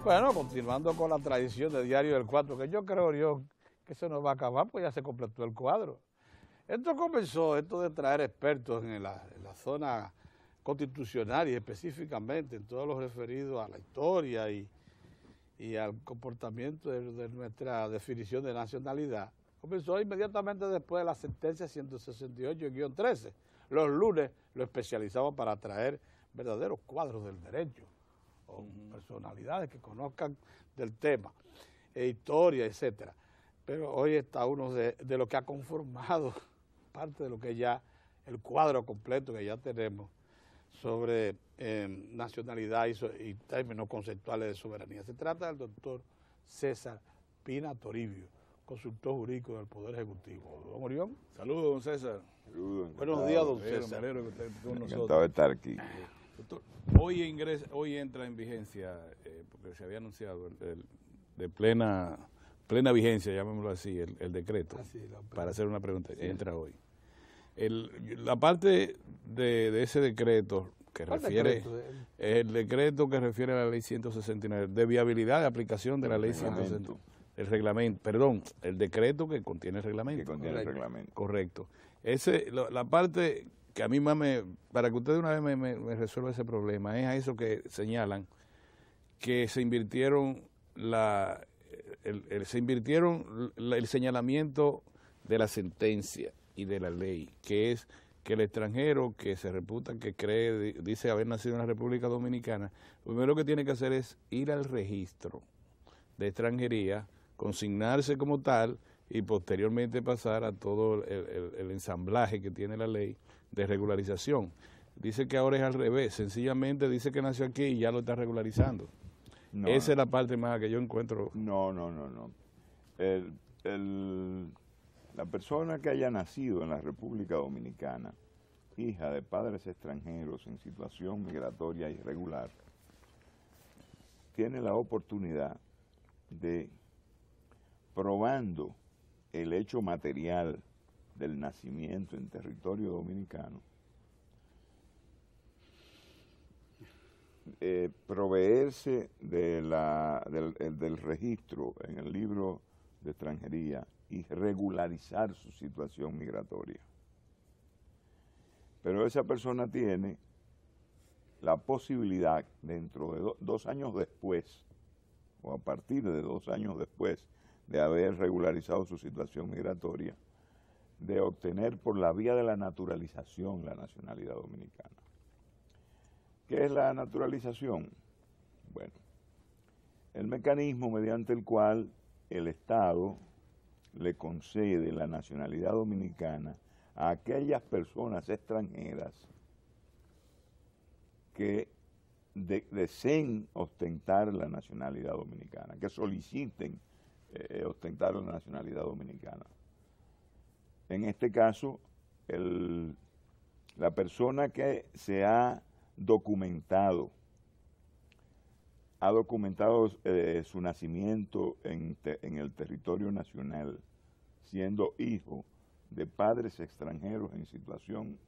Bueno, continuando con la tradición de Diario del 4, que yo creo que se nos va a acabar, pues ya se completó el cuadro. Esto comenzó, esto de traer expertos en la zona constitucional y específicamente en todo lo referido a la historia y al comportamiento de nuestra definición de nacionalidad. Comenzó inmediatamente después de la sentencia 168-13. Los lunes lo especializamos para traer verdaderos cuadros del derecho, o personalidades que conozcan del tema, historia, etcétera. Pero hoy está uno de lo que ha conformado parte de lo que ya, el cuadro completo que ya tenemos sobre nacionalidad y términos conceptuales de soberanía. Se trata del doctor César Pina Toribio, consultor jurídico del Poder Ejecutivo. Don Orión. Saludos, don César. Saludos. Buenos días, don César. Me alegro que esté con nosotros. Encantado de estar aquí. Doctor, hoy entra en vigencia, porque se había anunciado de plena vigencia, llamémoslo así, el decreto, para hacer una pregunta, sí. Entra hoy. La parte de ese decreto que refiere, el decreto que refiere a la ley 169, de viabilidad de aplicación de la ley 169, el reglamento, perdón, el decreto que contiene el reglamento. Que contiene el reglamento. Correcto. La parte que a mí más para que usted de una vez me resuelva ese problema, es a eso que señalan que se invirtieron el señalamiento de la sentencia y de la ley, que es que el extranjero que se reputa que dice haber nacido en la República Dominicana, lo primero que tiene que hacer es ir al registro de extranjería, consignarse como tal y posteriormente pasar a todo el ensamblaje que tiene la ley de regularización. Dice que ahora es al revés, sencillamente dice que nació aquí y ya lo está regularizando. No, esa es la parte más que yo encuentro. No. La persona que haya nacido en la República Dominicana, hija de padres extranjeros en situación migratoria irregular, tiene la oportunidad de, probando el hecho material del nacimiento en territorio dominicano, proveerse del registro en el libro de extranjería y regularizar su situación migratoria. Pero esa persona tiene la posibilidad, dentro de 2 años después, o a partir de 2 años después de haber regularizado su situación migratoria, de obtener por la vía de la naturalización la nacionalidad dominicana. ¿Qué es la naturalización? Bueno, el mecanismo mediante el cual el Estado le concede la nacionalidad dominicana a aquellas personas extranjeras que deseen ostentar la nacionalidad dominicana, que soliciten ostentar la nacionalidad dominicana. En este caso, la persona que se ha documentado su nacimiento en el territorio nacional, siendo hijo de padres extranjeros en situación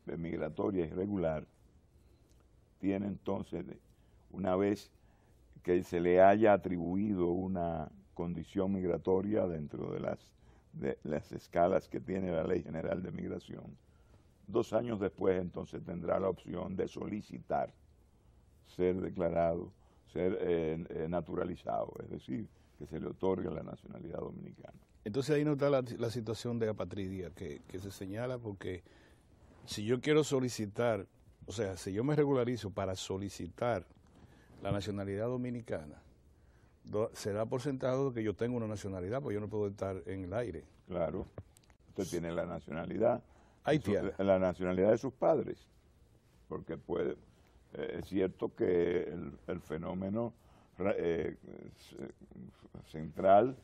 de migratoria irregular, tiene entonces, una vez que se le haya atribuido una condición migratoria dentro de las escalas que tiene la Ley General de Migración, 2 años después entonces tendrá la opción de solicitar ser declarado, ser naturalizado, es decir, que se le otorgue la nacionalidad dominicana. Entonces ahí no está la situación de apatridia que se señala, porque si yo quiero solicitar, o sea, si yo me regularizo para solicitar la nacionalidad dominicana, se da por sentado que yo tengo una nacionalidad, porque yo no puedo estar en el aire. Claro, usted tiene la nacionalidad haitiana, la nacionalidad de sus padres, porque es cierto que el fenómeno central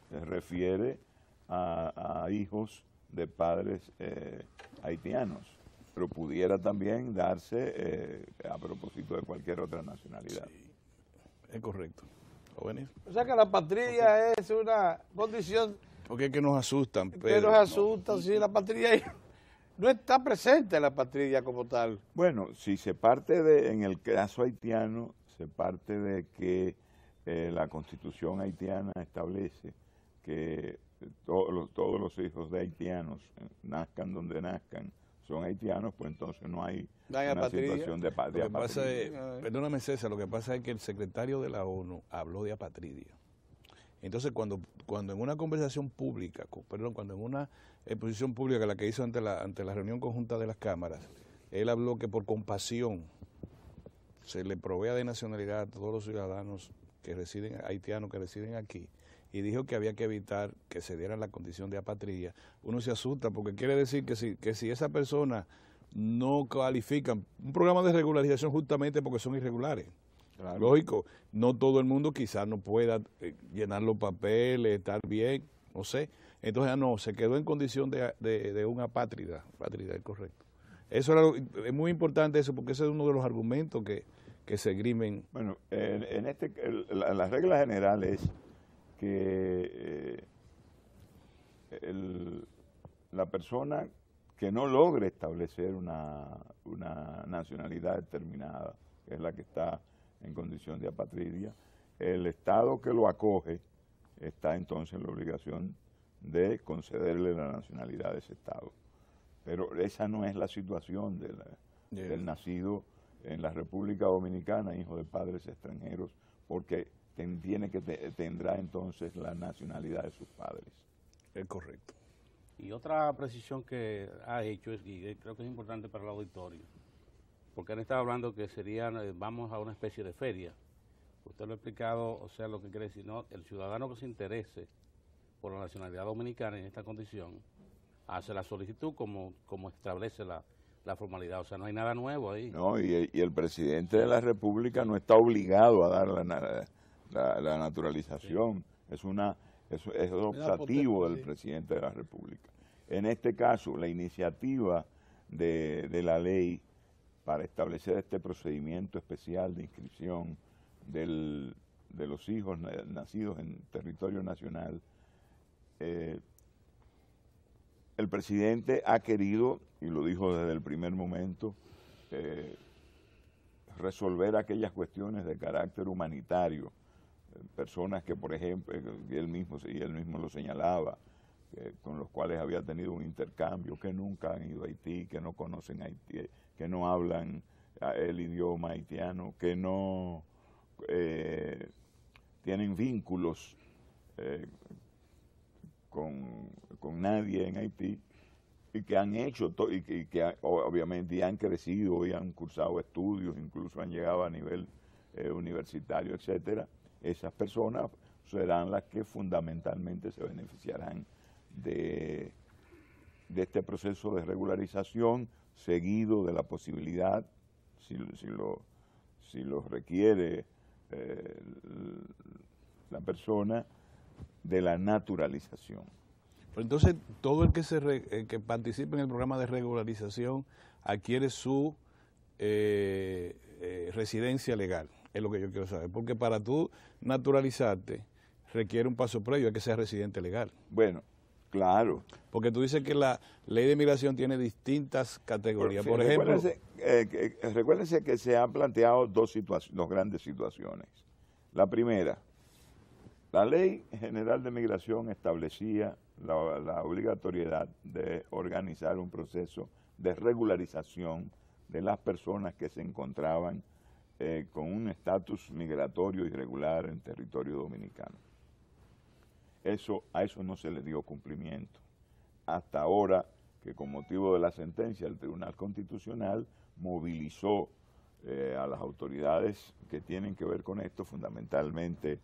se refiere a hijos de padres haitianos, pero pudiera también darse a propósito de cualquier otra nacionalidad. Sí, es correcto. O sea que la apatridia es una condición... Porque es que nos asustan. Que nos asustan, sí, la apatridia no está presente la apatridia como tal. Bueno, si se parte en el caso haitiano, se parte de que la Constitución haitiana establece que todos los hijos de haitianos, nazcan donde nazcan, son haitianos, pues entonces no hay una situación de apatridia. Lo que pasa es, perdóname César, lo que pasa es que el secretario de la ONU habló de apatridia. Entonces, cuando en una conversación pública, cuando en una exposición pública, la que hizo ante la reunión conjunta de las cámaras, él habló que por compasión se le provea de nacionalidad a todos los ciudadanos que residen, haitianos que residen aquí, y dijo que había que evitar que se diera la condición de apatridia. Uno se asusta porque quiere decir que si esa persona no califica un programa de regularización justamente porque son irregulares. Claro. Lógico, no todo el mundo quizás no pueda llenar los papeles, estar bien, no sé. Entonces, no, se quedó en condición de una apátrida, es correcto. Eso es muy importante eso, porque ese es uno de los argumentos que se esgrimen. Bueno, la regla general es que la persona que no logre establecer una nacionalidad determinada, que es la que está en condición de apatridia, el Estado que lo acoge está entonces en la obligación de concederle la nacionalidad de ese Estado. Pero esa no es la situación del nacido en la República Dominicana, hijo de padres extranjeros, porque tendrá entonces la nacionalidad de sus padres. Es correcto. Y otra precisión que ha hecho, y creo que es importante para el auditorio, porque han estado hablando que vamos a una especie de feria. Usted lo ha explicado, o sea, lo que quiere decir, ¿no? El ciudadano que se interese por la nacionalidad dominicana en esta condición, hace la solicitud como establece la formalidad, o sea, no hay nada nuevo ahí. No, y el presidente de la República no está obligado a dar la naturalización, sí. Es optativo del presidente de la República. En este caso, la iniciativa de la ley para establecer este procedimiento especial de inscripción de los hijos nacidos en territorio nacional, el presidente ha querido, y lo dijo desde el primer momento, resolver aquellas cuestiones de carácter humanitario, personas que, por ejemplo, y él mismo lo señalaba, con los cuales había tenido un intercambio, que nunca han ido a Haití, que no conocen Haití, que no hablan el idioma haitiano, que no tienen vínculos con nadie en Haití, y que han hecho, y que obviamente han crecido y han cursado estudios, incluso han llegado a nivel universitario, etcétera. Esas personas serán las que fundamentalmente se beneficiarán de este proceso de regularización, seguido de la posibilidad, si lo requiere la persona, de la naturalización. Pero entonces, todo el que participe en el programa de regularización adquiere su residencia legal, es lo que yo quiero saber. Porque para tú naturalizarte requiere un paso previo, es que seas residente legal. Bueno, claro. Porque tú dices que la ley de migración tiene distintas categorías. Por ejemplo, recuérdense que se han planteado dos grandes situaciones. La primera, la Ley General de Migración establecía la obligatoriedad de organizar un proceso de regularización de las personas que se encontraban con un estatus migratorio irregular en territorio dominicano. A eso no se le dio cumplimiento. Hasta ahora, que con motivo de la sentencia del Tribunal Constitucional movilizó a las autoridades que tienen que ver con esto, fundamentalmente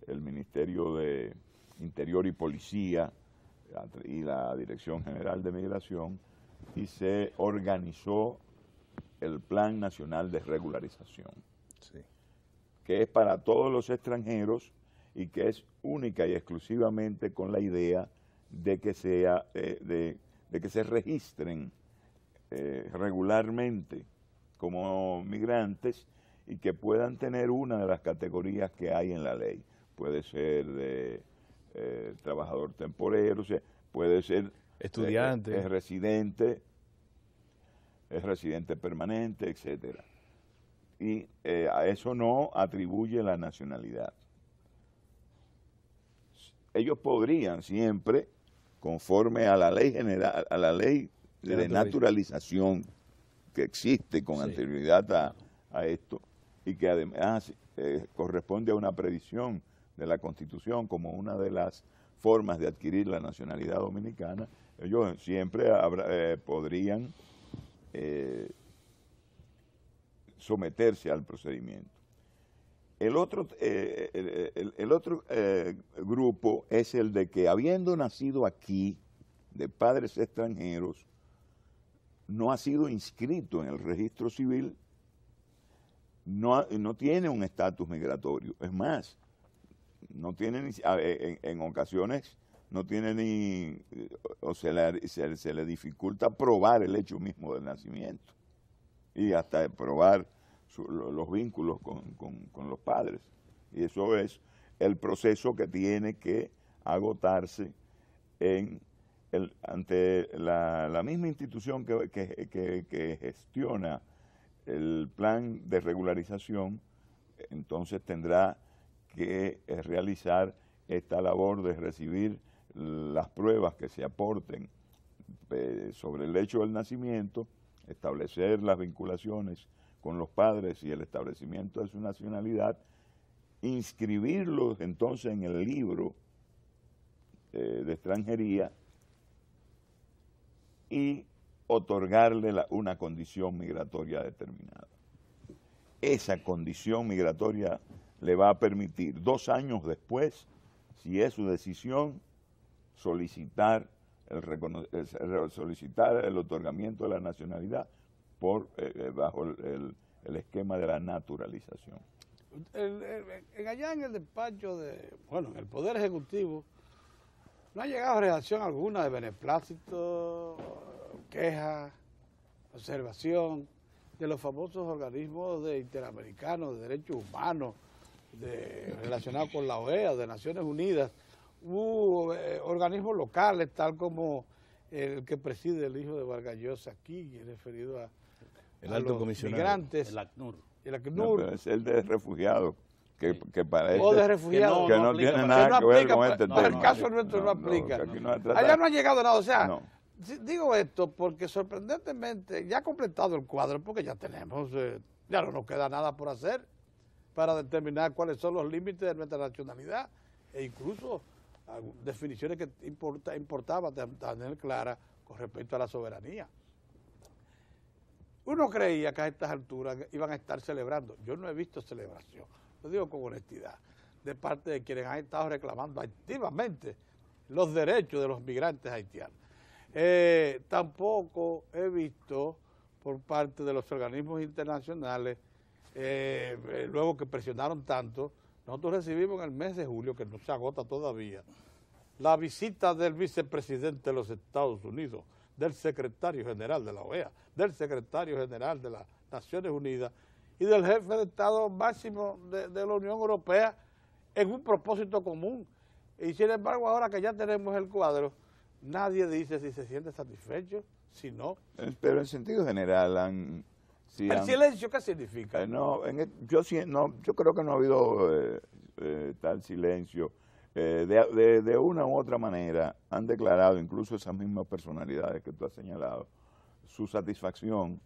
el Ministerio de Interior y Policía y la Dirección General de Migración, y se organizó el Plan Nacional de Regularización, sí, que es para todos los extranjeros y que es única y exclusivamente con la idea de que se registren regularmente como migrantes y que puedan tener una de las categorías que hay en la ley. Puede ser de trabajador temporero, o sea, puede ser estudiante, es residente permanente, etcétera. y a eso no atribuye la nacionalidad. Ellos podrían siempre, conforme a la ley general, a la ley de naturalización que existe con anterioridad a esto, y que además corresponde a una previsión de la Constitución como una de las formas de adquirir la nacionalidad dominicana, ellos siempre podrían someterse al procedimiento. El otro grupo es el de que, habiendo nacido aquí, de padres extranjeros, no ha sido inscrito en el registro civil, no tiene un estatus migratorio. Es más, no tiene ni, en ocasiones no tiene ni, o se le dificulta probar el hecho mismo del nacimiento y hasta probar los vínculos con los padres. Y eso es el proceso que tiene que agotarse ante la misma institución que gestiona el plan de regularización. Entonces tendrá que realizar esta labor de recibir las pruebas que se aporten sobre el hecho del nacimiento, establecer las vinculaciones con los padres y el establecimiento de su nacionalidad, inscribirlos entonces en el libro de extranjería y otorgarle una condición migratoria determinada. Esa condición migratoria le va a permitir 2 años después, si es su decisión, solicitar el otorgamiento de la nacionalidad bajo el esquema de la naturalización. Allá en el despacho en el Poder Ejecutivo, no ha llegado reacción alguna de beneplácito, queja, observación de los famosos organismos interamericanos de derechos humanos relacionados con la OEA, de Naciones Unidas. Hubo organismos locales, tal como el que preside el hijo de Vargas Llosa aquí, referido a alto comisionado, migrantes. El ACNUR. El ACNUR. No, pero es el de refugiados, que para O de refugiados. que no tiene nada que ver con este tema. El caso nuestro no aplica. Allá no ha llegado nada, o sea, digo esto porque sorprendentemente ya ha completado el cuadro, porque ya tenemos, ya no nos queda nada por hacer para determinar cuáles son los límites de nuestra nacionalidad e incluso definiciones que importaba tener claras con respecto a la soberanía. Uno creía que a estas alturas iban a estar celebrando. Yo no he visto celebración, lo digo con honestidad, de parte de quienes han estado reclamando activamente los derechos de los migrantes haitianos. Tampoco he visto por parte de los organismos internacionales, luego que presionaron tanto, nosotros recibimos en el mes de julio, que no se agota todavía, la visita del vicepresidente de los Estados Unidos, del secretario general de la OEA, del secretario general de las Naciones Unidas y del jefe de Estado máximo de la Unión Europea en un propósito común. Y sin embargo, ahora que ya tenemos el cuadro, nadie dice si se siente satisfecho, si no. Pero en sentido general ¿El silencio qué significa? Yo creo que no ha habido tal silencio. De una u otra manera han declarado, incluso esas mismas personalidades que tú has señalado, su satisfacción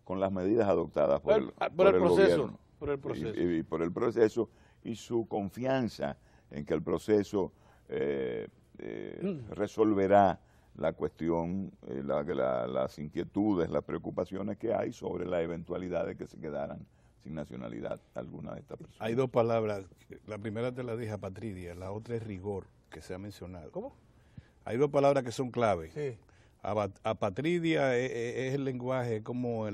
con las medidas adoptadas por el gobierno. Por el proceso. Y por el proceso, y su confianza en que el proceso resolverá la cuestión, las inquietudes, las preocupaciones que hay sobre la eventualidad de que se quedaran sin nacionalidad alguna de estas personas. Hay 2 palabras, la primera te la dije, apatridia, la otra es rigor, que se ha mencionado. ¿Cómo? Hay 2 palabras que son clave. Sí. Apatridia es el lenguaje, como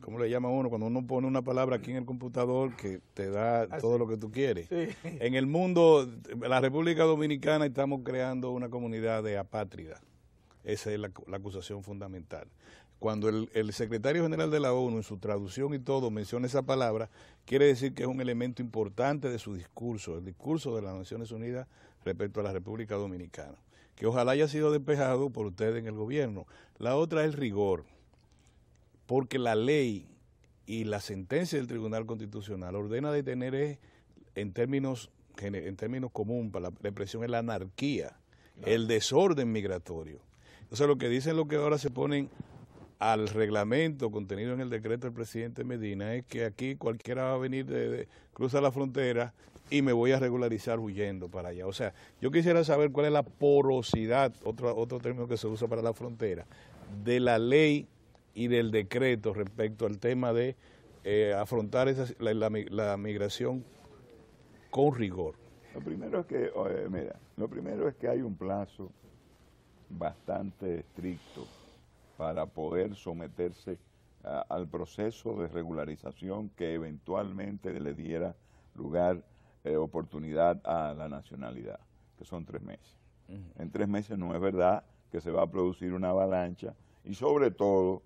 ¿cómo le llama uno? Cuando uno pone una palabra aquí en el computador que te da todo lo que tú quieres. Sí. En el mundo, la República Dominicana, estamos creando una comunidad de apátridas. Esa es la acusación fundamental. Cuando el secretario general de la ONU, en su traducción y todo, menciona esa palabra, quiere decir que es un elemento importante de su discurso, el discurso de las Naciones Unidas respecto a la República Dominicana, que ojalá haya sido despejado por ustedes en el gobierno. La otra es el rigor, porque la ley y la sentencia del Tribunal Constitucional ordena detener en términos común, para la expresión es la anarquía, claro, el desorden migratorio. Entonces lo que dicen, lo que ahora se ponen al reglamento contenido en el decreto del presidente Medina, es que aquí cualquiera va a venir, cruza la frontera y me voy a regularizar huyendo para allá. O sea, yo quisiera saber cuál es la porosidad, otro término que se usa para la frontera, de la ley y del decreto respecto al tema de afrontar la migración con rigor. Lo primero es que hay un plazo bastante estricto para poder someterse al proceso de regularización que eventualmente le diera lugar, oportunidad a la nacionalidad, que son 3 meses. En 3 meses no es verdad que se va a producir una avalancha y sobre todo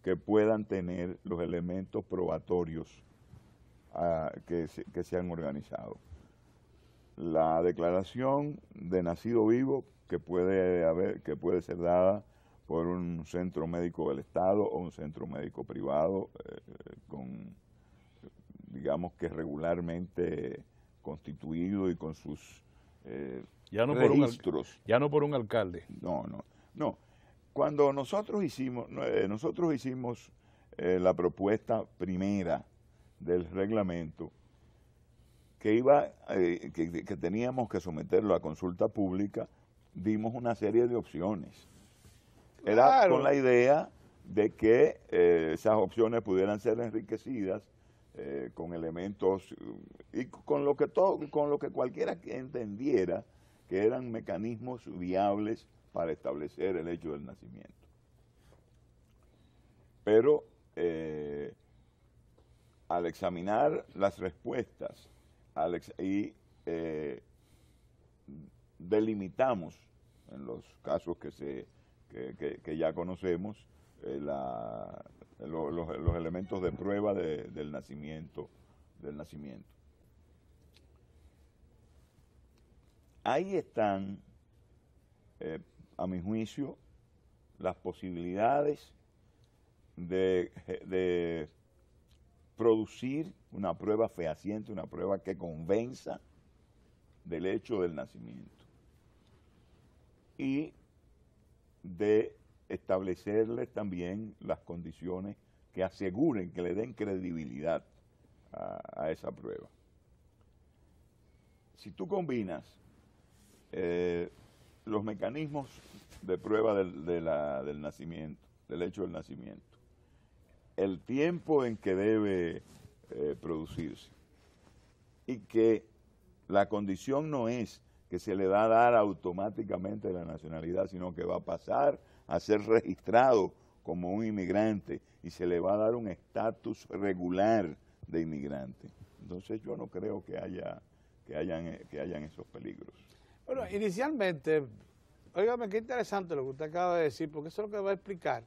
que puedan tener los elementos probatorios que se han organizado. La declaración de nacido vivo que puede ser dada por un centro médico del Estado o un centro médico privado digamos que regularmente constituido y con sus registros. Ya no por un alcalde. No. Cuando nosotros hicimos la propuesta primera del reglamento, que teníamos que someterlo a consulta pública, dimos una serie de opciones. Era claro, con la idea de que esas opciones pudieran ser enriquecidas con elementos y con lo que cualquiera que entendiera que eran mecanismos viables para establecer el hecho del nacimiento. Pero al examinar las respuestas y delimitamos en los casos que ya conocemos los elementos de prueba del nacimiento. Ahí están, a mi juicio, las posibilidades de producir una prueba fehaciente, una prueba que convenza del hecho del nacimiento y de establecerles también las condiciones que aseguren, que le den credibilidad a esa prueba. Si tú combinas los mecanismos de prueba del nacimiento, del hecho del nacimiento, el tiempo en que debe producirse y que la condición no es que se le va a dar automáticamente la nacionalidad, sino que va a pasar a ser registrado como un inmigrante y se le va a dar un estatus regular de inmigrante. Entonces yo no creo que hayan esos peligros. Bueno, inicialmente, óigame, qué interesante lo que usted acaba de decir, porque eso es lo que va a explicar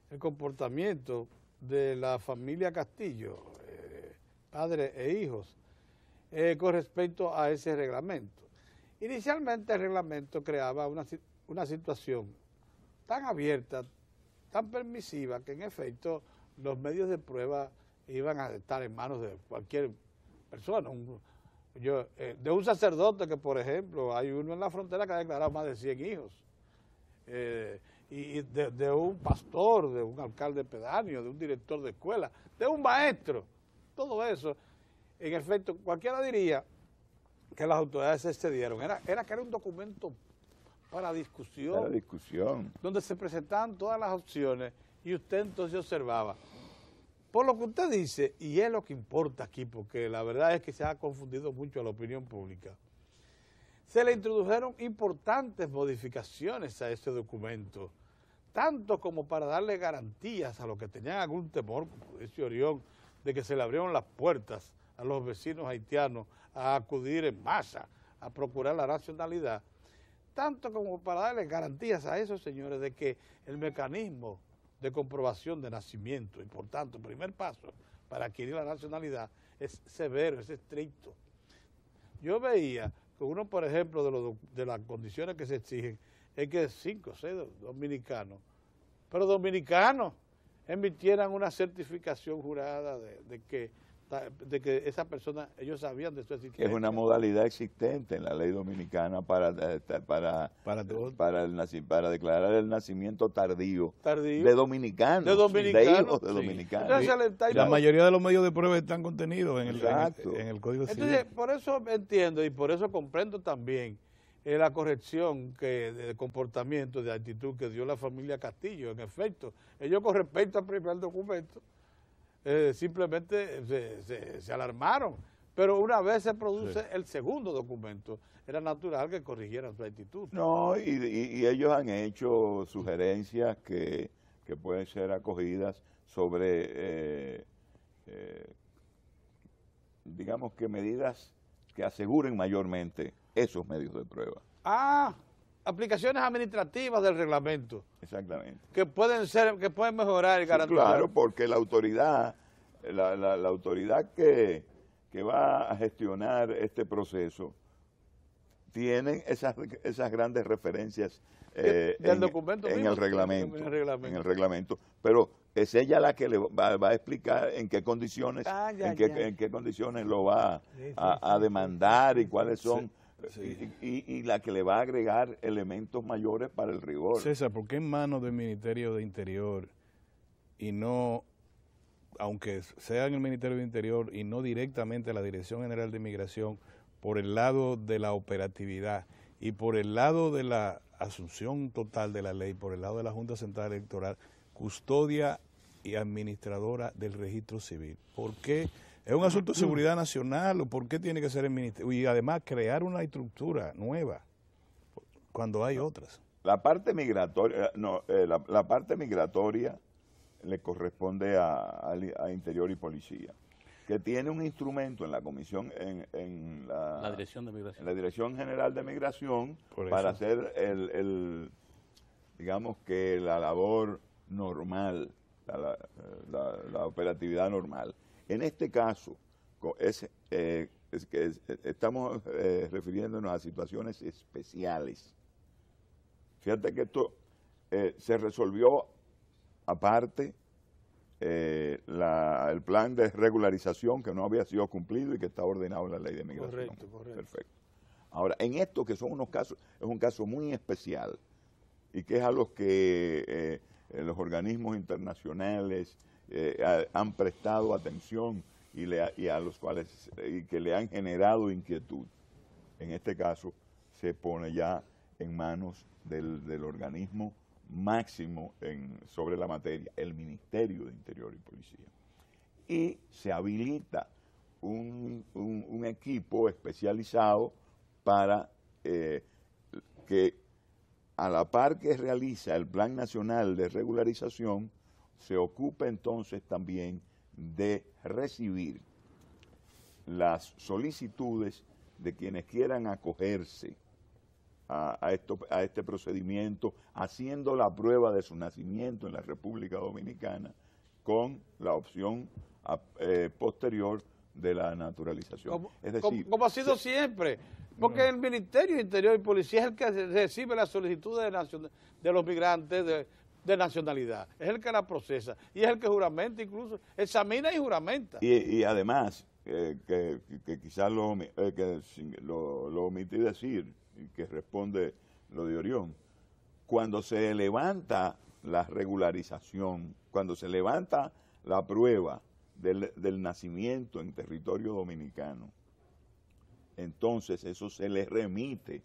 el comportamiento de la familia Castillo, padres e hijos, con respecto a ese reglamento. Inicialmente el reglamento creaba una situación tan abierta, tan permisiva, que en efecto los medios de prueba iban a estar en manos de cualquier persona. De un sacerdote que, por ejemplo, hay uno en la frontera que ha declarado más de 100 hijos, y de un pastor, de un alcalde pedáneo, de un director de escuela, de un maestro, todo eso, en efecto, cualquiera diría que las autoridades se excedieron. Era que era un documento para discusión, donde se presentaban todas las opciones y usted entonces observaba. Por lo que usted dice, y es lo que importa aquí, porque la verdad es que se ha confundido mucho a la opinión pública, se le introdujeron importantes modificaciones a ese documento, tanto como para darle garantías a los que tenían algún temor, como dice Orión, de que se le abrieron las puertas a los vecinos haitianos a acudir en masa a procurar la nacionalidad, tanto como para darle garantías a esos señores de que el mecanismo de comprobación de nacimiento, y por tanto, el primer paso para adquirir la nacionalidad es severo, es estricto. Yo veía que uno, por ejemplo, de las condiciones que se exigen, es que 5 o 6 dominicanos, pero dominicanos, emitieran una certificación jurada de que esa persona, ellos sabían de su existencia. Es una modalidad existente en la ley dominicana para declarar el nacimiento tardío de dominicanos, de hijos de dominicanos. Entonces, la mayoría de los medios de prueba están contenidos en el Código Civil. Entonces, por eso entiendo y por eso comprendo también la corrección de comportamiento, de actitud que dio la familia Castillo. En efecto, ellos con respecto al primer documento, simplemente se alarmaron, pero una vez se produce el segundo documento, era natural que corrigieran su actitud. No, y ellos han hecho sugerencias que pueden ser acogidas sobre, digamos que medidas que aseguren mayormente esos medios de prueba. Aplicaciones administrativas del reglamento. Exactamente. Que pueden mejorar y garantizar. Sí, claro, porque la autoridad, la autoridad que va a gestionar este proceso tiene esas grandes referencias del documento en mismo, el reglamento, pero es ella la que le va a explicar en qué condiciones, en qué condiciones lo va a demandar y cuáles son. Sí. Y la que le va a agregar elementos mayores para el rigor. César, ¿por qué en manos del Ministerio de Interior y no, aunque sea en el Ministerio de Interior y no directamente a la Dirección General de Inmigración, por el lado de la operatividad y por el lado de la asunción total de la ley, por el lado de la Junta Central Electoral, custodia y administradora del registro civil? ¿Por qué? ¿Es un asunto de seguridad nacional o por qué tiene que ser el ministerio? Y además crear una estructura nueva cuando hay otras. La parte migratoria, la parte migratoria le corresponde a Interior y Policía, que tiene un instrumento en la comisión, en la Dirección de Migración. En la Dirección General de Migración, para hacer digamos que la labor normal, la operatividad normal. En este caso, estamos refiriéndonos a situaciones especiales. Fíjate que esto se resolvió aparte el plan de regularización que no había sido cumplido y que está ordenado en la ley de migración. Correcto. Perfecto. Ahora, en esto que son unos casos, es un caso muy especial y que es a los que los organismos internacionales han prestado atención y a los cuales que le han generado inquietud. En este caso se pone ya en manos del organismo máximo sobre la materia, el Ministerio de Interior y Policía. Y se habilita un equipo especializado para que a la par que realiza el Plan Nacional de Regularización, se ocupe entonces también de recibir las solicitudes de quienes quieran acogerse a este procedimiento, haciendo la prueba de su nacimiento en la República Dominicana con la opción posterior de la naturalización. Es decir, como ha sido siempre, porque el Ministerio de Interior y Policía es el que recibe las solicitudes de los migrantes de nacionalidad, es el que la procesa y es el que juramenta, incluso examina y juramenta. Y además, que quizás lo omití decir, y que responde lo de Orión, cuando se levanta la regularización, cuando se levanta la prueba del nacimiento en territorio dominicano, entonces eso se le remite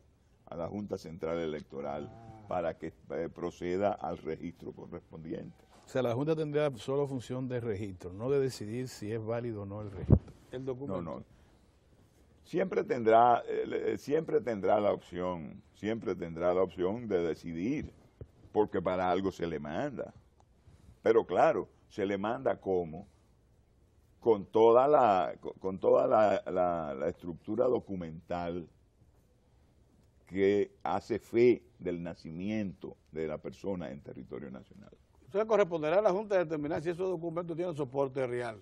a la Junta Central Electoral para que proceda al registro correspondiente. O sea, la Junta tendría solo función de registro, no de decidir si es válido o no el registro. El documento. No. Siempre tendrá la opción de decidir, porque para algo se le manda. Pero claro, se le manda como con toda la estructura documental que hace fe del nacimiento de la persona en territorio nacional. Entonces corresponderá a la Junta determinar si esos documentos tienen soporte real.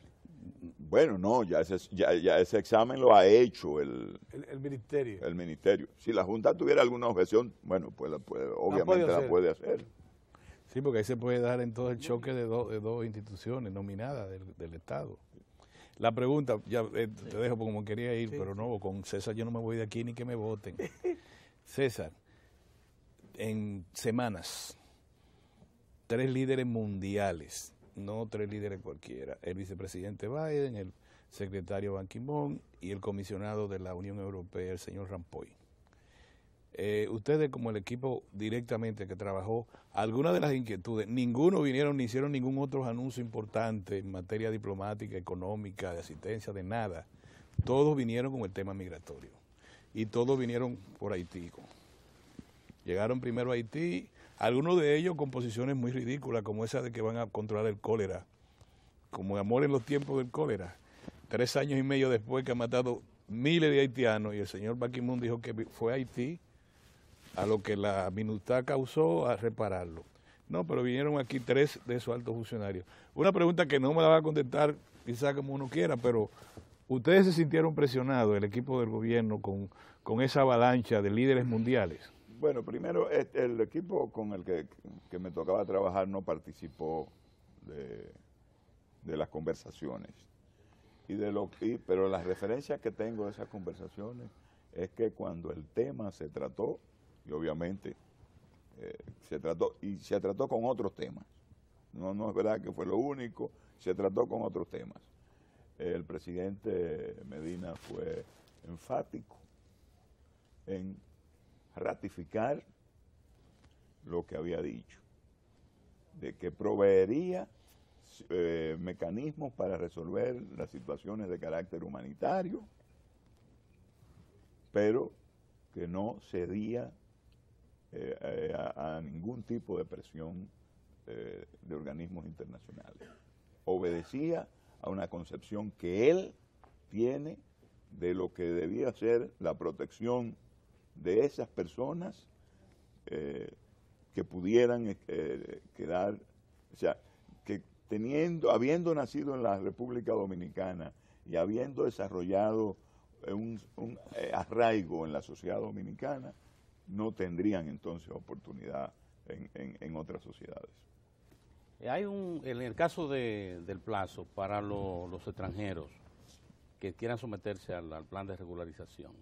Bueno, no, ya ese examen lo ha hecho el ministerio. El ministerio. Si la Junta tuviera alguna objeción, bueno, pues obviamente la puede hacer. Sí, porque ahí se puede dar en todo el choque de dos instituciones nominadas del Estado. La pregunta, ya te dejo como quería ir, pero no, con César yo no me voy de aquí ni que me voten. César, en semanas, 3 líderes mundiales, no 3 líderes cualquiera, el vicepresidente Biden, el secretario Ban Ki-moon y el comisionado de la Unión Europea, el señor Rompuy. Ustedes como el equipo directamente que trabajó, algunas de las inquietudes, ninguno vinieron ni hicieron ningún otro anuncio importante en materia diplomática, económica, de asistencia, de nada. Todos vinieron con el tema migratorio y todos vinieron por Haití. Llegaron primero a Haití, algunos de ellos con posiciones muy ridículas, como esa de que van a controlar el cólera, como amor en los tiempos del cólera. 3 años y medio después que han matado miles de haitianos y el señor Ban Ki-moon dijo que fue a Haití a lo que la MINUSTAH causó a repararlo. No, pero vinieron aquí 3 de esos altos funcionarios. Una pregunta que no me la va a contestar quizá como uno quiera, pero ¿ustedes se sintieron presionados, el equipo del gobierno, con esa avalancha de líderes mundiales? Bueno, primero, el equipo con el que me tocaba trabajar no participó de las conversaciones. Pero las referencias que tengo de esas conversaciones es que cuando el tema se trató, y obviamente se trató con otros temas. No es verdad que fue lo único, se trató con otros temas. El presidente Medina fue enfático en ratificar lo que había dicho, de que proveería mecanismos para resolver las situaciones de carácter humanitario, pero que no cedía a ningún tipo de presión de organismos internacionales. Obedecía a una concepción que él tiene de lo que debía ser la protección de esas personas que pudieran quedar, o sea, que habiendo nacido en la República Dominicana y habiendo desarrollado un arraigo en la sociedad dominicana, no tendrían entonces oportunidad en otras sociedades. En el caso del plazo para los extranjeros que quieran someterse al plan de regularización,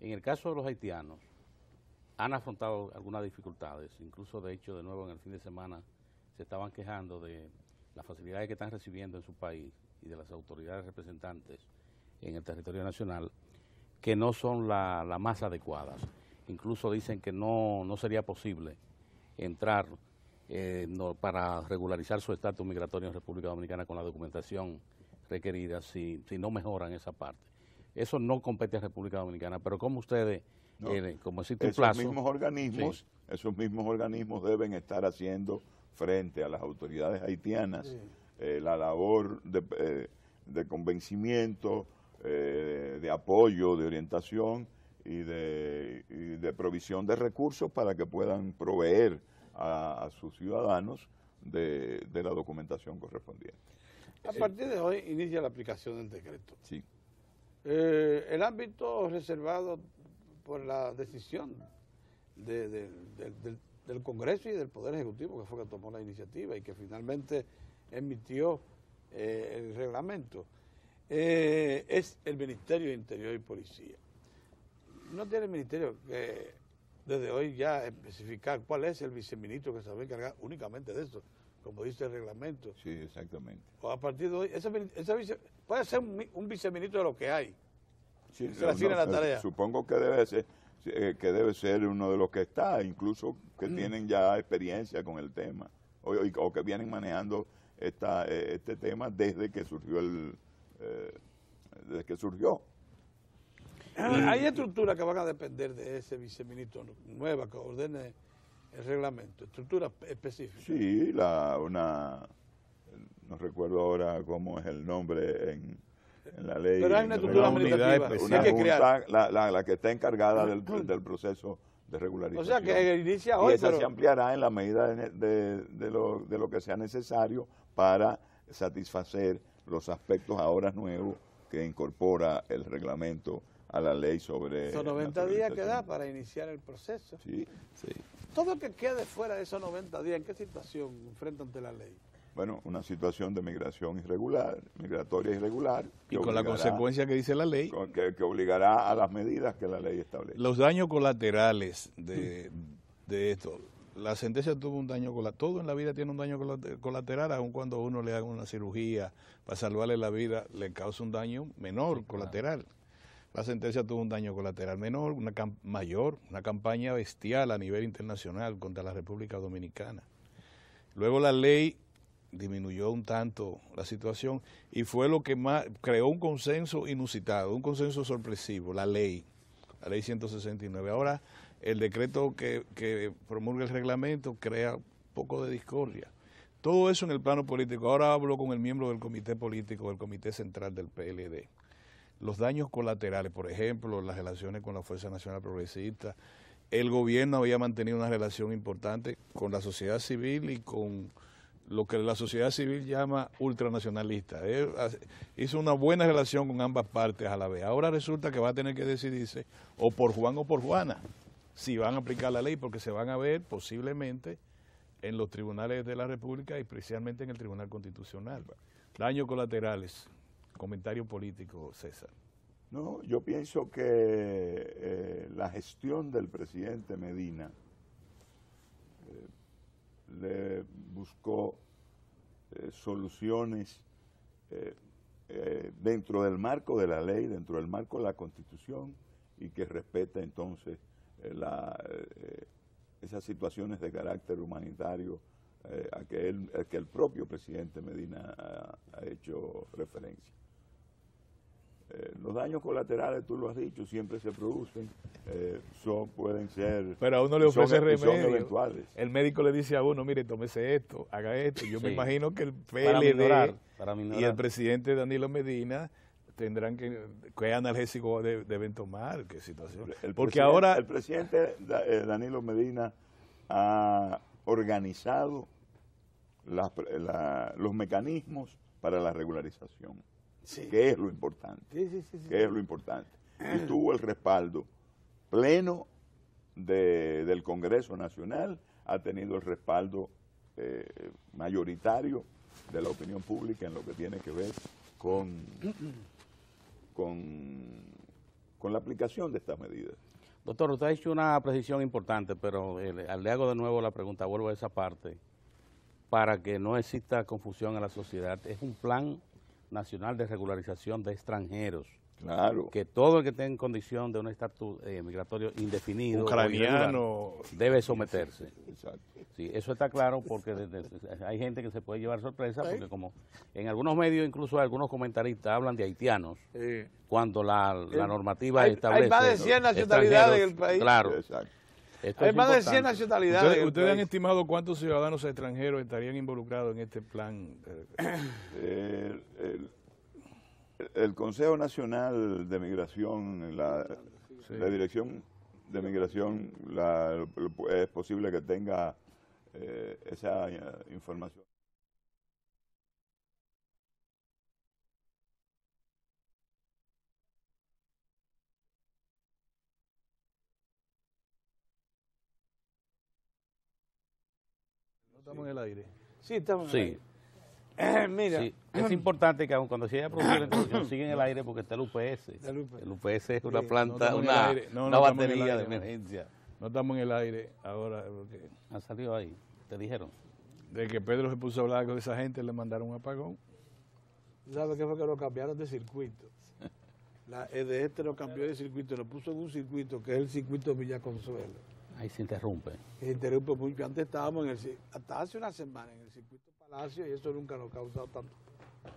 en el caso de los haitianos, han afrontado algunas dificultades, incluso de hecho de nuevo en el fin de semana se estaban quejando de las facilidades que están recibiendo en su país y de las autoridades representantes en el territorio nacional, que no son las más adecuadas. Incluso dicen que no sería posible entrar para regularizar su estatus migratorio en República Dominicana con la documentación requerida si no mejoran esa parte. Eso no compete a República Dominicana, pero como ustedes, como existe un plazo... Esos mismos organismos deben estar haciendo frente a las autoridades haitianas la labor de convencimiento, de apoyo, de orientación y de provisión de recursos para que puedan proveer a sus ciudadanos de la documentación correspondiente. A partir de hoy inicia la aplicación del decreto. Sí. El ámbito reservado por la decisión del Congreso y del Poder Ejecutivo, que fue que tomó la iniciativa y que finalmente emitió el reglamento, es el Ministerio de Interior y Policía. No tiene el Ministerio que desde hoy ya especificar cuál es el viceministro que se va a encargar únicamente de eso, como dice el reglamento. Sí, exactamente. O a partir de hoy, puede ser un viceministro de lo que hay. Sí, se le asigna la tarea. Supongo que debe ser uno de los que está, incluso que tienen ya experiencia con el tema, o que vienen manejando este tema desde que surgió. Hay estructuras que van a depender de ese viceministro nueva que ordene el reglamento, estructuras específicas. Sí, no recuerdo ahora cómo es el nombre en la ley. Pero hay una estructura administrativa. La que está encargada del proceso de regularización. O sea que inicia hoy. Y esa se ampliará en la medida de lo que sea necesario para satisfacer los aspectos ahora nuevos que incorpora el reglamento a la ley sobre... Son 90 días que da para iniciar el proceso. Sí. Todo el que quede fuera de esos 90 días, ¿en qué situación enfrenta ante la ley? Bueno, una situación de migración irregular, migratoria irregular. Y con la consecuencia que dice la ley. Que obligará a las medidas que la ley establece. Los daños colaterales de esto. La sentencia tuvo un daño colateral. Todo en la vida tiene un daño colateral, aun cuando uno le haga una cirugía para salvarle la vida, le causa un daño menor, colateral. La sentencia tuvo un daño colateral menor, mayor, una campaña bestial a nivel internacional contra la República Dominicana. Luego la ley disminuyó un tanto la situación y fue lo que más creó un consenso inusitado, un consenso sorpresivo, la ley 169. Ahora el decreto que promulga el reglamento crea un poco de discordia. Todo eso en el plano político. Ahora hablo con el miembro del comité político, del comité central del PLD. Los daños colaterales, por ejemplo, las relaciones con la Fuerza Nacional Progresista. El gobierno había mantenido una relación importante con la sociedad civil y con lo que la sociedad civil llama ultranacionalista. Hizo una buena relación con ambas partes a la vez. Ahora resulta que va a tener que decidirse o por Juan o por Juana si van a aplicar la ley, porque se van a ver posiblemente en los tribunales de la República y especialmente en el Tribunal Constitucional. Daños colaterales. Comentario político, César. No, yo pienso que la gestión del presidente Medina le buscó soluciones dentro del marco de la ley, dentro del marco de la Constitución, y que respeta entonces esas situaciones de carácter humanitario a que el propio presidente Medina ha hecho referencia. Los daños colaterales, tú lo has dicho, siempre se producen, pueden ser... Pero a uno le ofrece remedio. Son eventuales. El médico le dice a uno, mire, tómese esto, haga esto. Yo me imagino que el PLD y el presidente Danilo Medina tendrán que... ¿Qué analgésico deben tomar? ¿Qué situación? Porque ahora... El presidente Danilo Medina ha organizado los mecanismos para la regularización. Sí. Que es lo importante, que es lo importante. Y tuvo el respaldo pleno del Congreso Nacional, ha tenido el respaldo mayoritario de la opinión pública en lo que tiene que ver con la aplicación de estas medidas. Doctor, usted ha hecho una precisión importante, pero le hago de nuevo la pregunta, vuelvo a esa parte, para que no exista confusión en la sociedad. Es un plan nacional de regularización de extranjeros. Claro. Que todo el que tenga en condición de un estatus migratorio indefinido ucraniano debe someterse. Exacto. Sí, eso está claro porque hay gente que se puede llevar sorpresa porque como en algunos medios, incluso algunos comentaristas hablan de haitianos, cuando la normativa establece... Hay más de 100 nacionalidades en el país. Claro. Exacto. Hay más de 100 nacionalidades. ¿Ustedes han estimado cuántos ciudadanos extranjeros estarían involucrados en este plan? El Consejo Nacional de Migración, la Dirección de Migración, es posible que tenga esa información. ¿Estamos en el aire? Sí, estamos en el aire. Mira. Sí, es importante que aun cuando se haya producido la introducción siga en el aire porque está el UPS. El UPS es una planta, una batería de emergencia. No estamos en el aire ahora. Porque ¿Ha salido ahí? ¿Te dijeron? De que Pedro se puso a hablar con esa gente, le mandaron un apagón. ¿Sabes qué fue? Que lo cambiaron de circuito. La EDE lo cambió de circuito, lo puso en un circuito que es el circuito Villa Consuelo. Ahí se interrumpe. Se interrumpe mucho. Antes estábamos hasta hace una semana en el circuito Palacio y eso nunca nos ha causado tanto.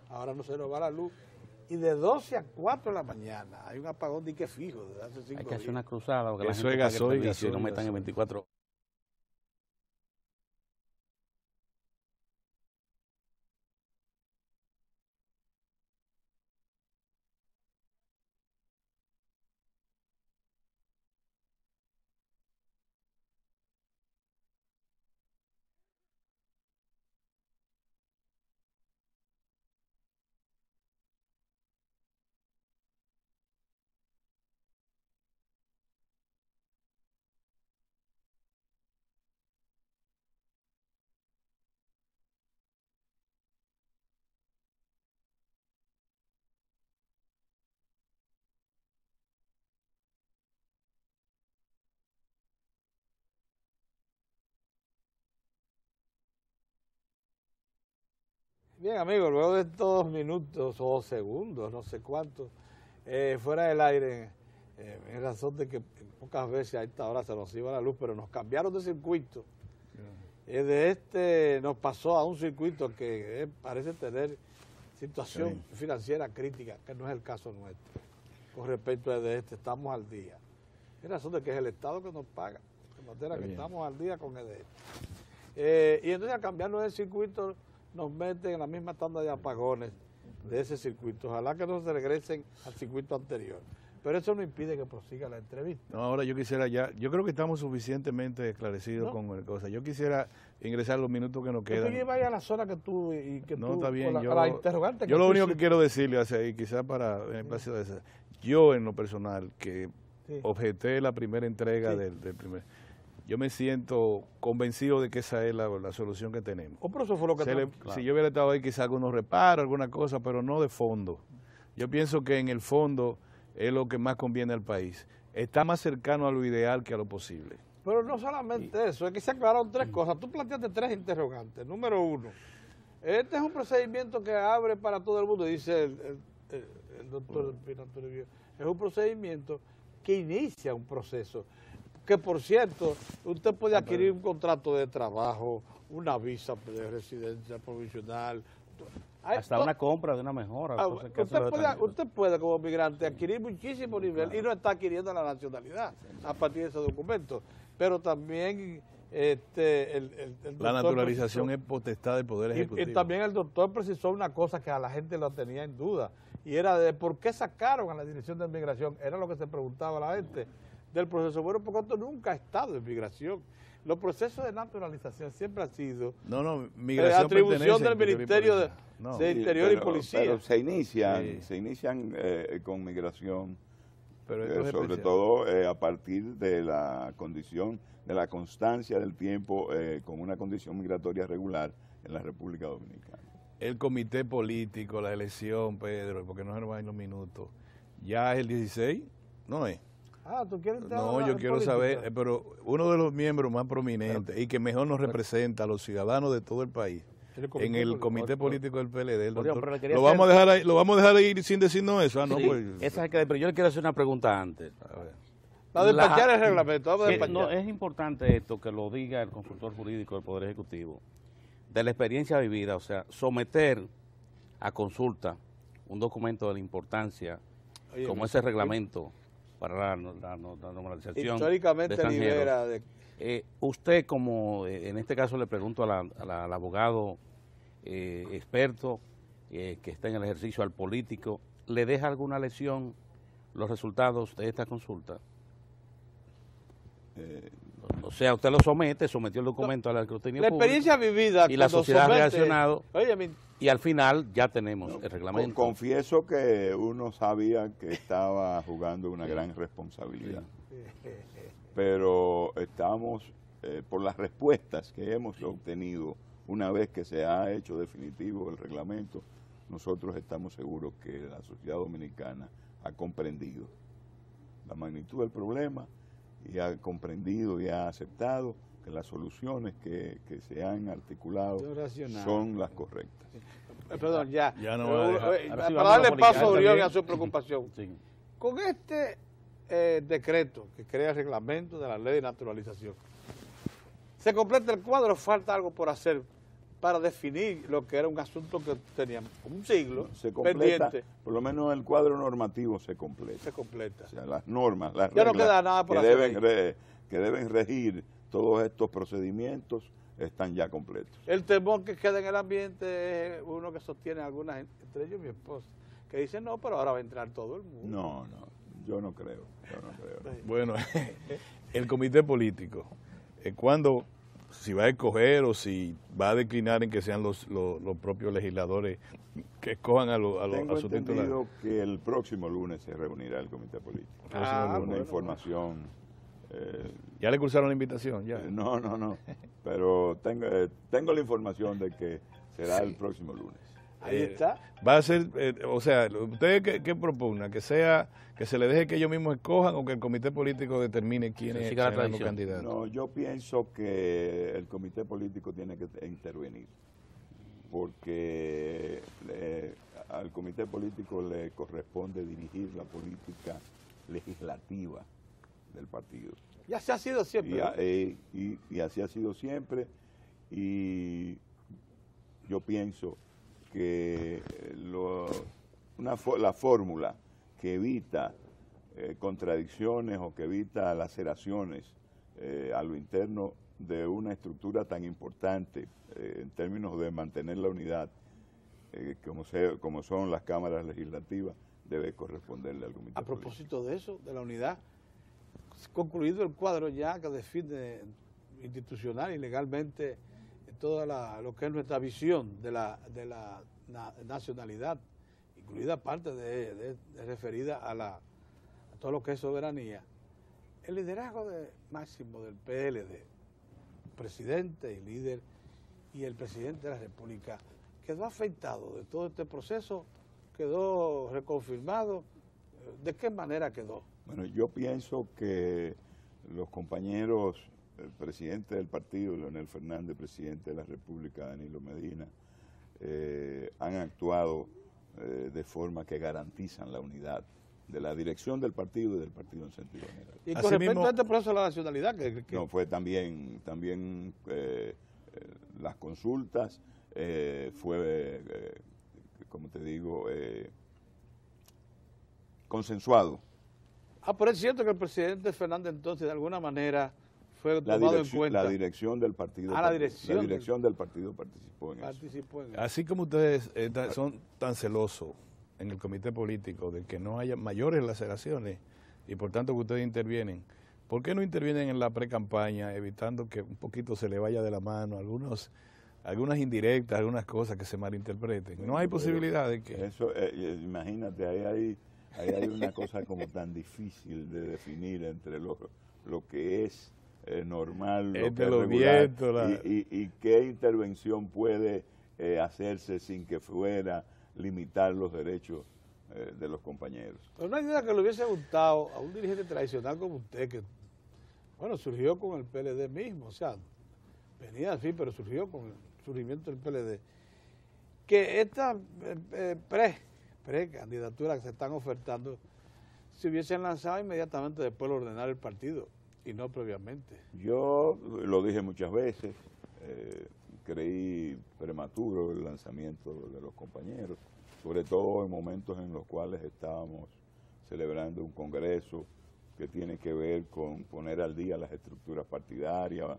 Ahora no se nos va la luz. Y de 12 a 4 de la mañana hay un apagón de que fijo desde hace 5 días. Hay que hacer una cruzada porque eso la gente es gasoil, no metan en 24 horas. Bien, amigos, luego de estos minutos o segundos, no sé cuántos, fuera del aire, en razón de que pocas veces a esta hora se nos iba la luz, pero nos cambiaron de circuito. De este nos pasó a un circuito que parece tener situación financiera crítica, que no es el caso nuestro. Con respecto a de este, estamos al día. En razón de que es el Estado que nos paga, de manera que estamos al día con EDEST. Y entonces al cambiarnos de circuito nos meten en la misma tanda de apagones de ese circuito. Ojalá que no se regresen al circuito anterior. Pero eso no impide que prosiga la entrevista. No, ahora yo quisiera yo creo que estamos suficientemente esclarecidos con el cosa. Yo quisiera ingresar los minutos que nos quedan. Yo vaya a la zona que tú y que no, tú, está bien. a la interrogante. Yo lo único que quiero decirle hacia ahí, quizás para en el espacio de esa, yo en lo personal, que objeté la primera entrega del primer, yo me siento convencido de que esa es la solución que tenemos. Pero eso fue lo que claro. Si yo hubiera estado ahí, quizás algunos reparos, alguna cosa, pero no de fondo. Yo pienso que en el fondo es lo que más conviene al país. Está más cercano a lo ideal que a lo posible. Pero no solamente eso, es que se aclararon tres cosas. Tú planteaste tres interrogantes. Número uno, este es un procedimiento que abre para todo el mundo, dice el doctor Pino Toribio. Es un procedimiento que inicia un proceso. Que por cierto, usted puede adquirir un contrato de trabajo, una visa de residencia provisional. Hasta una compra de una mejora. Usted puede como migrante adquirir muchísimo nivel y no está adquiriendo la nacionalidad a partir de ese documento. Pero también la naturalización es potestad del Poder Ejecutivo. Y también el doctor precisó una cosa que a la gente lo tenía en duda, y era de por qué sacaron a la Dirección de Migración. Era lo que se preguntaba a la gente del proceso. Bueno, porque esto nunca ha estado en migración. Los procesos de naturalización siempre han sido migración atribución del Ministerio de Interior y Policía. Pero se inician con migración, pero sobre todo a partir de la condición, de la constancia del tiempo con una condición migratoria regular en la República Dominicana. El comité político, la elección, Pedro, porque no se nos van los minutos, ya es el 16, ¿no es? ¿tú quieres No, yo quiero saber, pero uno de los miembros más prominentes y que mejor nos representa a los ciudadanos de todo el país, en el comité político del PLD, el doctor, lo vamos a dejar ahí sin decirnos eso. Pero yo le quiero hacer una pregunta antes. A ver. Va a despachar el reglamento, no, es importante esto que lo diga el consultor jurídico del Poder Ejecutivo, de la experiencia vivida, o sea, someter a consulta un documento de la importancia como ese reglamento para la normalización históricamente de libera usted, como en este caso le pregunto al abogado experto que está en el ejercicio, al político, ¿le deja alguna lección los resultados de esta consulta? O sea, usted lo sometió el documento al escrutinio público. La experiencia vivida y la sociedad ha reaccionado. Y al final ya tenemos el reglamento. Confieso que uno sabía que estaba jugando una gran responsabilidad. Pero estamos, por las respuestas que hemos obtenido una vez que se ha hecho definitivo el reglamento, nosotros estamos seguros que la sociedad dominicana ha comprendido la magnitud del problema y ha comprendido y ha aceptado que las soluciones que se han articulado son las correctas. Perdón, ya no para darle paso a Orión y a su preocupación. Con este decreto que crea el reglamento de la ley de naturalización, ¿se completa el cuadro o falta algo por hacer para definir lo que era un asunto que teníamos un siglo pendiente? Por lo menos el cuadro normativo se completa. Se completa. O sea, las normas, las ya reglas no queda nada por hacer que deben regir todos estos procedimientos están ya completos. El temor que queda en el ambiente es uno que sostiene algunas, entre ellos mi esposa, que dice no, pero ahora va a entrar todo el mundo. No, yo no creo. Bueno, el comité político, ¿cuándo, si va a escoger o si va a declinar en que sean los propios legisladores que escojan a sus titulares? Tengo entendido que el próximo lunes se reunirá el comité político. Una información. ¿Ya le cursaron la invitación? Ya. No, pero tengo la información de que será el próximo lunes. Ahí está. Va a ser, o sea, ¿usted qué propugna? ¿Que se le deje que ellos mismos escojan o que el comité político determine quiénes serán los candidatos? No, yo pienso que el comité político tiene que intervenir. porque al comité político le corresponde dirigir la política legislativa del partido. Y así ha sido siempre. Y así ha sido siempre, y yo pienso que la fórmula que evita contradicciones o que evita laceraciones a lo interno de una estructura tan importante en términos de mantener la unidad, como son las cámaras legislativas, debe corresponderle al comité. A propósito de eso, de la unidad, concluido el cuadro ya que define institucional y legalmente toda lo que es nuestra visión de la nacionalidad, incluida parte de referida a todo lo que es soberanía. El liderazgo máximo del PLD, presidente y líder, y el presidente de la República, quedó afectado de todo este proceso, quedó reconfirmado. ¿De qué manera quedó? Bueno, yo pienso que los compañeros, el presidente del partido, Leonel Fernández, presidente de la República, Danilo Medina, han actuado de forma que garantizan la unidad de la dirección del partido y del partido en sentido general. Y con respecto a este proceso de la nacionalidad, no, fue también las consultas, fue, como te digo, consensuado. Pero es cierto que el presidente Fernández entonces de alguna manera fue tomado en cuenta. La dirección del partido. La dirección del partido participó en eso. Así como ustedes son tan celosos en el comité político de que no haya mayores laceraciones y por tanto que ustedes intervienen, ¿por qué no intervienen en la pre-campaña evitando que un poquito se le vaya de la mano algunas indirectas, algunas cosas que se malinterpreten? No hay posibilidad de que... Eso, imagínate, ahí hay una cosa como tan difícil de definir entre lo que es normal, lo que es regular, y qué intervención puede hacerse sin que fuera limitar los derechos de los compañeros. Pero no hay duda que le hubiese gustado a un dirigente tradicional como usted, que, bueno, surgió con el PLD mismo, o sea, venía así, pero surgió con el surgimiento del PLD, que estas pre-candidaturas que se están ofertando se hubiesen lanzado inmediatamente después de ordenar el partido y no previamente. Yo lo dije muchas veces, creí prematuro el lanzamiento de los compañeros, sobre todo en momentos en los cuales estábamos celebrando un congreso que tiene que ver con poner al día las estructuras partidarias,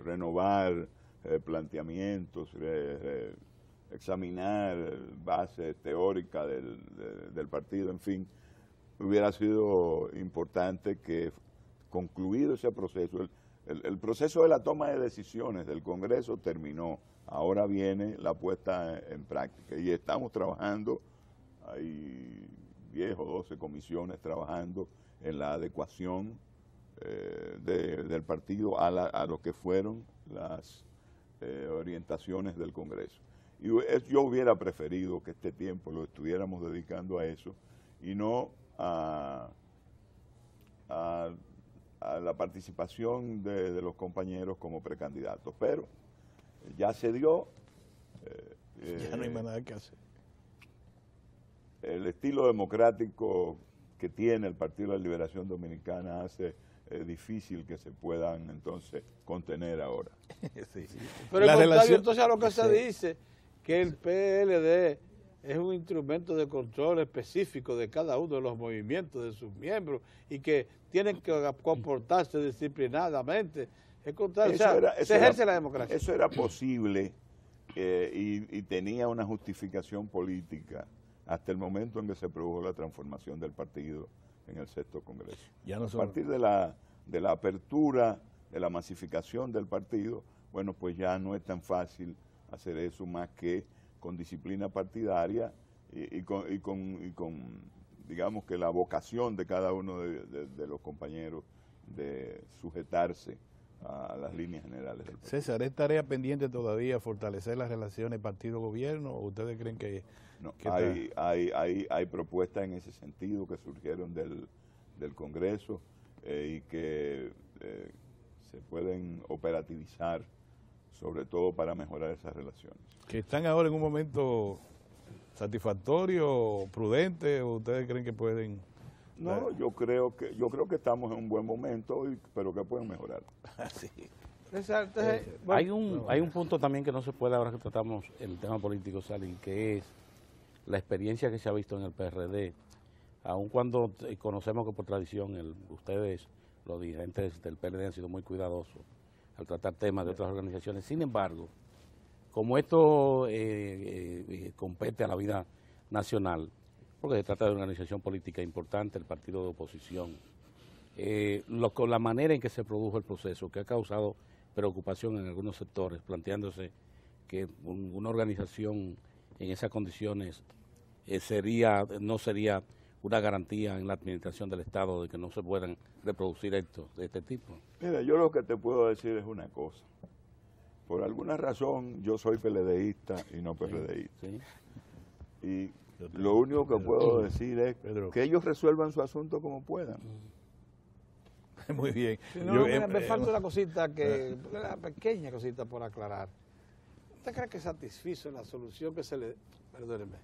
renovar planteamientos, examinar bases teóricas del partido, en fin. Hubiera sido importante que, concluido ese proceso, el proceso de la toma de decisiones del Congreso terminó. Ahora viene la puesta en práctica y estamos trabajando, hay 10 o 12 comisiones trabajando en la adecuación del partido a lo que fueron las orientaciones del Congreso. Y yo hubiera preferido que este tiempo lo estuviéramos dedicando a eso y no a la participación de los compañeros como precandidatos, pero ya se dio. Ya no hay más nada que hacer. El estilo democrático que tiene el Partido de la Liberación Dominicana hace difícil que se puedan entonces contener ahora. Sí. Pero en contrario, entonces a lo que se dice, que el PLD es un instrumento de control específico de cada uno de los movimientos de sus miembros y que tienen que comportarse disciplinadamente. Es contrario, se ejerce la democracia. Eso era posible y tenía una justificación política hasta el momento en que se produjo la transformación del partido en el sexto Congreso. A partir de la apertura, de la masificación del partido, bueno, pues ya no es tan fácil hacer eso más que con disciplina partidaria y con, digamos que la vocación de cada uno de los compañeros de sujetarse a las líneas generales del partido. César, ¿es tarea pendiente todavía fortalecer las relaciones partido-gobierno o ustedes creen que... No, hay propuestas en ese sentido que surgieron del Congreso y que se pueden operativizar sobre todo para mejorar esas relaciones. ¿Que están ahora en un momento satisfactorio, prudente, o ustedes creen que pueden...? No, yo creo que estamos en un buen momento, pero que pueden mejorar. Sí. Entonces, Hay un punto también que no se puede, ahora que tratamos el tema político, Salín, que es la experiencia que se ha visto en el PRD, aun cuando conocemos que por tradición ustedes, los dirigentes del PRD, han sido muy cuidadosos al tratar temas de otras organizaciones. Sin embargo, como esto compete a la vida nacional, porque se trata de una organización política importante, el partido de oposición, con la manera en que se produjo el proceso, que ha causado preocupación en algunos sectores, planteándose que una organización en esas condiciones no sería una garantía en la administración del Estado de que no se puedan reproducir hechos de este tipo. Mira, yo lo que te puedo decir es una cosa. Por alguna razón yo soy PLDista y no PRDista. Sí. Y lo único que puedo decir es que ellos resuelvan su asunto como puedan. Muy bien. No, me falta una cosita, una pequeña cosita por aclarar. ¿Usted cree que satisfizo la solución que se le... Perdóneme,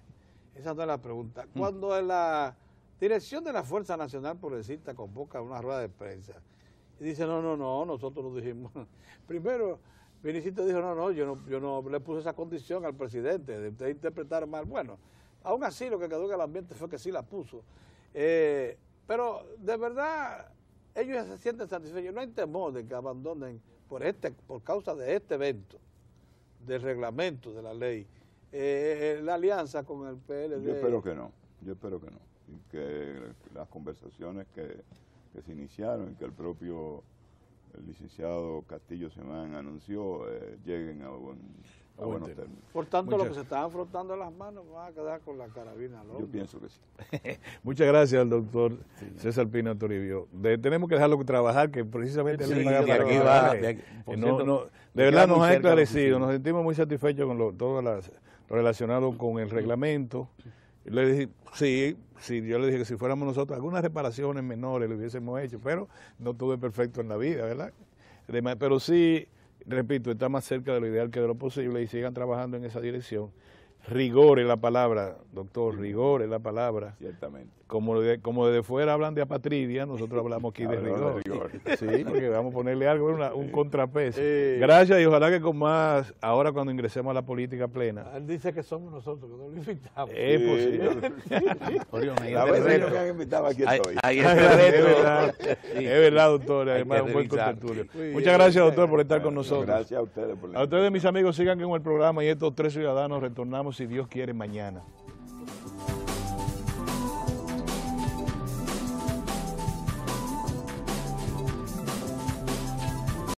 esa no es la pregunta. Cuando la dirección de la Fuerza Nacional Progresista convoca una rueda de prensa y dice, no, nosotros lo dijimos. Primero, Vinicito dijo, no, yo no le puse esa condición al presidente de usted interpretar mal. Bueno, aún así lo que quedó en el ambiente fue que sí la puso. Pero de verdad, ellos se sienten satisfechos. No hay temor de que abandonen por causa de este evento, del reglamento, de la ley, la alianza con el PLD. Yo espero que no. Y que las conversaciones que se iniciaron y que el propio licenciado Castillo Semán anunció lleguen a buenos términos. Por tanto, los que se estaban frotando las manos van a quedar con la carabina al hombro. Yo pienso que sí. Muchas gracias al doctor César Pina Toribio. Tenemos que dejarlo trabajar, que precisamente Sí, él de verdad nos ha esclarecido, nos sentimos muy satisfechos con todo lo relacionado con el reglamento. Le dije, yo le dije que si fuéramos nosotros, algunas reparaciones menores le hubiésemos hecho, pero no todo es perfecto en la vida, ¿verdad? Pero sí, repito, está más cerca de lo ideal que de lo posible y sigan trabajando en esa dirección. Rigor es la palabra, doctor, rigor es la palabra. Ciertamente. Como desde fuera hablan de apatridia, nosotros hablamos aquí de rigor. Sí, porque vamos a ponerle algo, un contrapeso. Gracias y ojalá que con más, ahora cuando ingresemos a la política plena. Él dice que somos nosotros, que no lo invitamos. Es posible. La vez que han invitado aquí estoy. Es verdad, doctor, además un buen contertulio. Muchas gracias, doctor, por estar con nosotros. Gracias a ustedes por la A ustedes, mis amigos, sigan con el programa y estos tres ciudadanos retornamos, si Dios quiere, mañana.